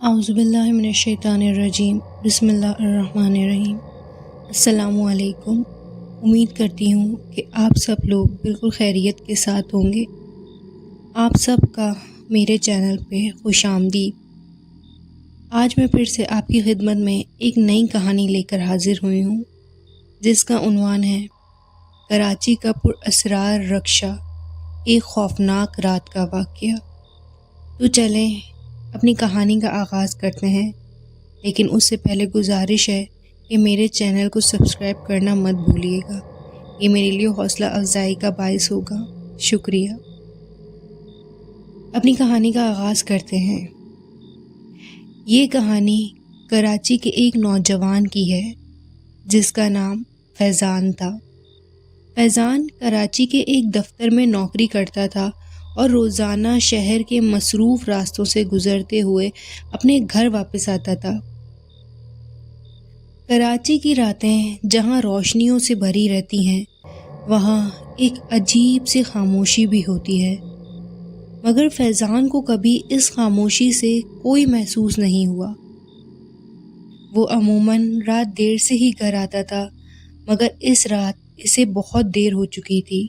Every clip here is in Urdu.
اعوذ باللہ من الشیطان الرجیم بسم اللہ الرحمن الرحیم۔ السلام علیکم۔ امید کرتی ہوں کہ آپ سب لوگ بالکل خیریت کے ساتھ ہوں گے۔ آپ سب کا میرے چینل پہ خوش آمدید۔ آج میں پھر سے آپ کی خدمت میں ایک نئی کہانی لے کر حاضر ہوئی ہوں، جس کا عنوان ہے کراچی کا پر اسرار رکشہ، ایک خوفناک رات کا واقعہ۔ تو چلیں اپنی کہانی کا آغاز کرتے ہیں، لیکن اس سے پہلے گزارش ہے کہ میرے چینل کو سبسکرائب کرنا مت بھولیے گا، یہ میرے لیے حوصلہ افزائی کا باعث ہوگا۔ شکریہ۔ اپنی کہانی کا آغاز کرتے ہیں۔ یہ کہانی کراچی کے ایک نوجوان کی ہے جس کا نام فیضان تھا۔ فیضان کراچی کے ایک دفتر میں نوکری کرتا تھا اور روزانہ شہر کے مصروف راستوں سے گزرتے ہوئے اپنے گھر واپس آتا تھا۔ کراچی کی راتیں جہاں روشنیوں سے بھری رہتی ہیں، وہاں ایک عجیب سی خاموشی بھی ہوتی ہے، مگر فیضان کو کبھی اس خاموشی سے کوئی محسوس نہیں ہوا۔ وہ عموماً رات دیر سے ہی گھر آتا تھا، مگر اس رات اسے بہت دیر ہو چکی تھی۔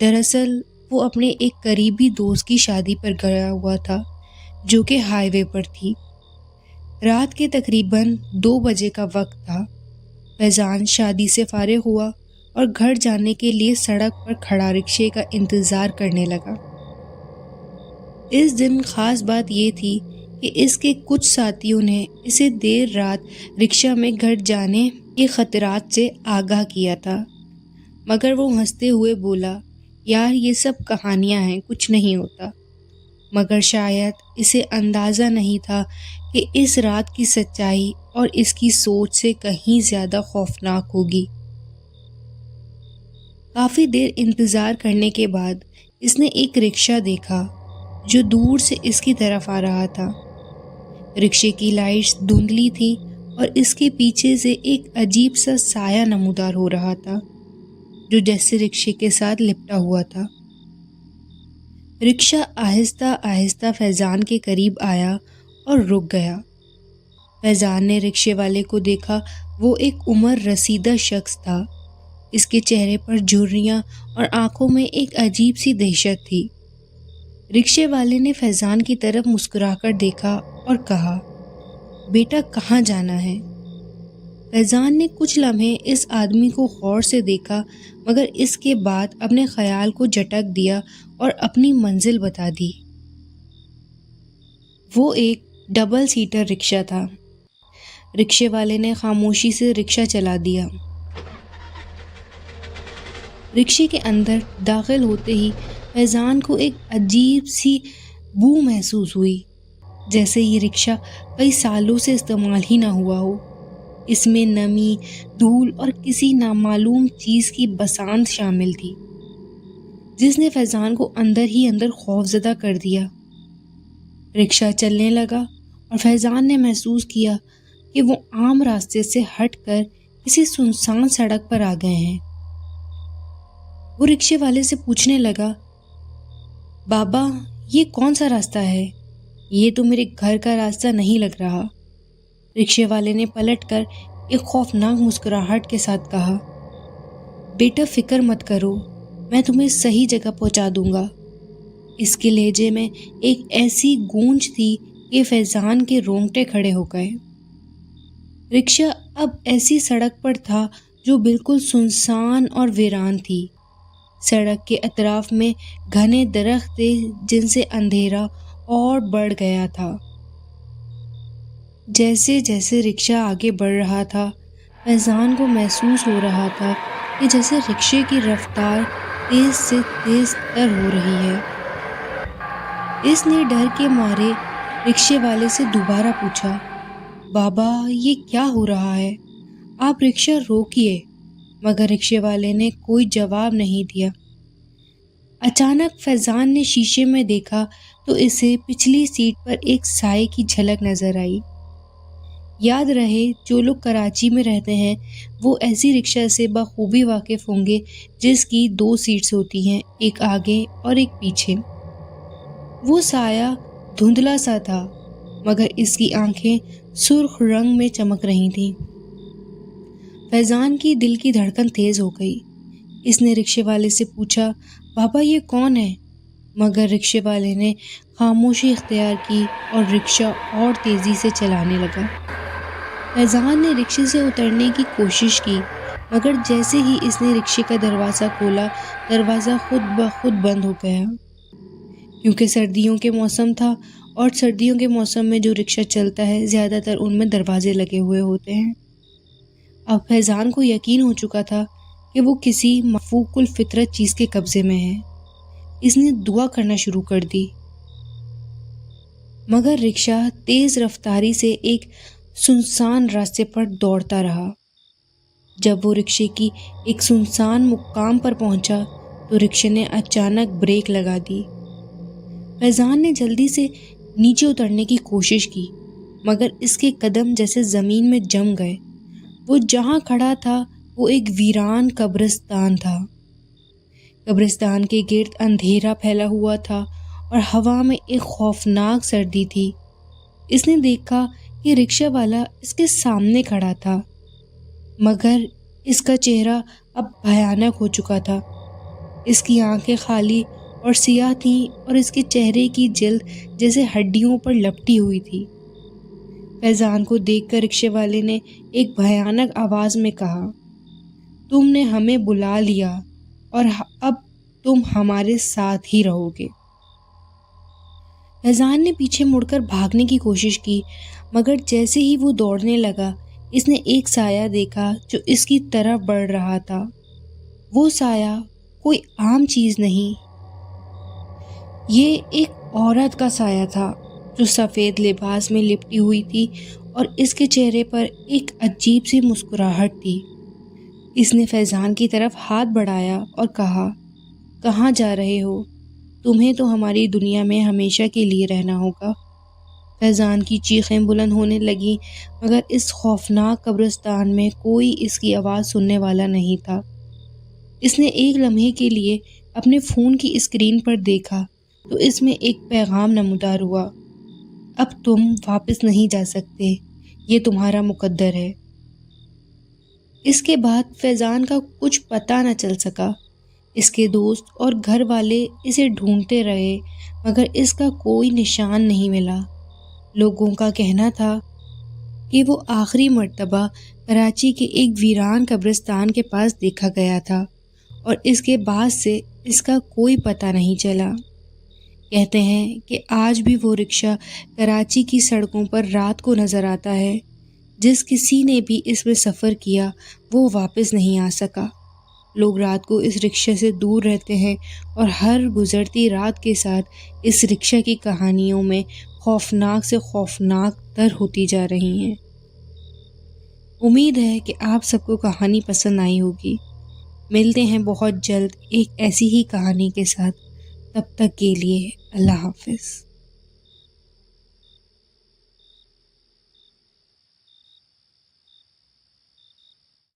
دراصل وہ اپنے ایک قریبی دوست کی شادی پر گیا ہوا تھا جو کہ ہائی وے پر تھی۔ رات کے تقریباً 2 بجے کا وقت تھا۔ فیضان شادی سے فارغ ہوا اور گھر جانے کے لیے سڑک پر کھڑا رکشے کا انتظار کرنے لگا۔ اس دن خاص بات یہ تھی کہ اس کے کچھ ساتھیوں نے اسے دیر رات رکشہ میں گھر جانے کے خطرات سے آگاہ کیا تھا، مگر وہ ہنستے ہوئے بولا، یار یہ سب کہانیاں ہیں، کچھ نہیں ہوتا۔ مگر شاید اسے اندازہ نہیں تھا کہ اس رات کی سچائی اور اس کی سوچ سے کہیں زیادہ خوفناک ہوگی۔ کافی دیر انتظار کرنے کے بعد اس نے ایک رکشہ دیکھا جو دور سے اس کی طرف آ رہا تھا۔ رکشے کی لائٹس دھندلی تھی اور اس کے پیچھے سے ایک عجیب سا سایہ نمودار ہو رہا تھا جو جیسے رکشے کے ساتھ لپٹا ہوا تھا۔ رکشہ آہستہ آہستہ فیضان کے قریب آیا اور رک گیا۔ فیضان نے رکشے والے کو دیکھا۔ وہ ایک عمر رسیدہ شخص تھا۔ اس کے چہرے پر جھریاں اور آنکھوں میں ایک عجیب سی دہشت تھی۔ رکشے والے نے فیضان کی طرف مسکرا کر دیکھا اور کہا، بیٹا کہاں جانا ہے؟ فیضان نے کچھ لمحے اس آدمی کو غور سے دیکھا، مگر اس کے بعد اپنے خیال کو جھٹک دیا اور اپنی منزل بتا دی۔ وہ ایک ڈبل سیٹر رکشہ تھا۔ رکشے والے نے خاموشی سے رکشہ چلا دیا۔ رکشے کے اندر داخل ہوتے ہی فیضان کو ایک عجیب سی بو محسوس ہوئی، جیسے یہ رکشہ کئی سالوں سے استعمال ہی نہ ہوا ہو۔ اس میں نمی، دھول اور کسی نامعلوم چیز کی بساند شامل تھی، جس نے فیضان کو اندر ہی اندر خوفزدہ کر دیا۔ رکشہ چلنے لگا اور فیضان نے محسوس کیا کہ وہ عام راستے سے ہٹ کر کسی سنسان سڑک پر آ گئے ہیں۔ وہ رکشے والے سے پوچھنے لگا، بابا یہ کون سا راستہ ہے؟ یہ تو میرے گھر کا راستہ نہیں لگ رہا۔ رکشے والے نے پلٹ کر ایک خوفناک مسکراہٹ کے ساتھ کہا، بیٹا فکر مت کرو، میں تمہیں صحیح جگہ پہنچا دوں گا۔ اس کے لہجے میں ایک ایسی گونج تھی کہ فیضان کے رونگٹے کھڑے ہو گئے۔ رکشہ اب ایسی سڑک پر تھا جو بالکل سنسان اور ویران تھی۔ سڑک کے اطراف میں گھنے درخت تھے جن سے اندھیرا اور بڑھ گیا تھا۔ جیسے جیسے رکشہ آگے بڑھ رہا تھا، فیضان کو محسوس ہو رہا تھا کہ جیسے رکشے کی رفتار تیز سے تیز تر ہو رہی ہے۔ اس نے ڈر کے مارے رکشے والے سے دوبارہ پوچھا، بابا یہ کیا ہو رہا ہے؟ آپ رکشہ روکیے۔ مگر رکشے والے نے کوئی جواب نہیں دیا۔ اچانک فیضان نے شیشے میں دیکھا تو اسے پچھلی سیٹ پر ایک سائے کی جھلک نظر آئی۔ یاد رہے جو لوگ کراچی میں رہتے ہیں وہ ایسی رکشہ سے بخوبی واقف ہوں گے جس کی 2 سیٹس ہوتی ہیں، ایک آگے اور ایک پیچھے۔ وہ سایہ دھندلا سا تھا، مگر اس کی آنکھیں سرخ رنگ میں چمک رہی تھیں۔ فیضان کی دل کی دھڑکن تیز ہو گئی۔ اس نے رکشے والے سے پوچھا، بابا یہ کون ہے؟ مگر رکشے والے نے خاموشی اختیار کی اور رکشہ اور تیزی سے چلانے لگا۔ فیضان نے رکشے سے اترنے کی کوشش کی، مگر جیسے ہی اس نے رکشے کا دروازہ کھولا، دروازہ خود بخود بند ہو گیا، کیونکہ سردیوں کے موسم تھا اور سردیوں کے موسم میں جو رکشہ چلتا ہے زیادہ تر ان میں دروازے لگے ہوئے ہوتے ہیں۔ اب فیضان کو یقین ہو چکا تھا کہ وہ کسی مفوق الفطرت چیز کے قبضے میں ہے۔ اس نے دعا کرنا شروع کر دی، مگر رکشہ تیز رفتاری سے ایک سنسان راستے پر دوڑتا رہا۔ جب وہ رکشے کی ایک سنسان مقام پر پہنچا تو رکشے نے اچانک بریک لگا دی۔ فیضان نے جلدی سے نیچے اترنے کی کوشش کی، مگر اس کے قدم جیسے زمین میں جم گئے۔ وہ جہاں کھڑا تھا وہ ایک ویران قبرستان تھا۔ قبرستان کے گرد اندھیرا پھیلا ہوا تھا اور ہوا میں ایک خوفناک سردی تھی۔ اس نے دیکھا کہ رکشہ والا اس کے سامنے کھڑا تھا، مگر اس کا چہرہ اب بھیانک ہو چکا تھا۔ اس کی آنکھیں خالی اور سیاہ تھیں اور اس کے چہرے کی جلد جیسے ہڈیوں پر لپٹی ہوئی تھی۔ فیضان کو دیکھ کر رکشے والے نے ایک بھیانک آواز میں کہا، تم نے ہمیں بلا لیا اور اب تم ہمارے ساتھ ہی رہو گے۔ فیضان نے پیچھے مڑ کر بھاگنے کی کوشش کی، مگر جیسے ہی وہ دوڑنے لگا اس نے ایک سایہ دیکھا جو اس کی طرف بڑھ رہا تھا۔ وہ سایہ کوئی عام چیز نہیں، یہ ایک عورت کا سایہ تھا جو سفید لباس میں لپٹی ہوئی تھی اور اس کے چہرے پر ایک عجیب سی مسکراہٹ تھی۔ اس نے فیضان کی طرف ہاتھ بڑھایا اور کہا، کہاں جا رہے ہو؟ تمہیں تو ہماری دنیا میں ہمیشہ کے لیے رہنا ہوگا۔ فیضان کی چیخیں بلند ہونے لگیں، مگر اس خوفناک قبرستان میں کوئی اس کی آواز سننے والا نہیں تھا۔ اس نے ایک لمحے کے لیے اپنے فون کی اسکرین پر دیکھا تو اس میں ایک پیغام نمودار ہوا، اب تم واپس نہیں جا سکتے، یہ تمہارا مقدر ہے۔ اس کے بعد فیضان کا کچھ پتہ نہ چل سکا۔ اس کے دوست اور گھر والے اسے ڈھونڈتے رہے، مگر اس کا کوئی نشان نہیں ملا۔ لوگوں کا کہنا تھا کہ وہ آخری مرتبہ کراچی کے ایک ویران قبرستان کے پاس دیکھا گیا تھا اور اس کے بعد سے اس کا کوئی پتہ نہیں چلا۔ کہتے ہیں کہ آج بھی وہ رکشہ کراچی کی سڑکوں پر رات کو نظر آتا ہے۔ جس کسی نے بھی اس میں سفر کیا وہ واپس نہیں آ سکا۔ لوگ رات کو اس رکشے سے دور رہتے ہیں اور ہر گزرتی رات کے ساتھ اس رکشہ کی کہانیوں میں خوفناک سے خوفناک تر ہوتی جا رہی ہیں۔ امید ہے کہ آپ سب کو کہانی پسند آئی ہوگی۔ ملتے ہیں بہت جلد ایک ایسی ہی کہانی کے ساتھ، تب تک کے لیے اللہ حافظ۔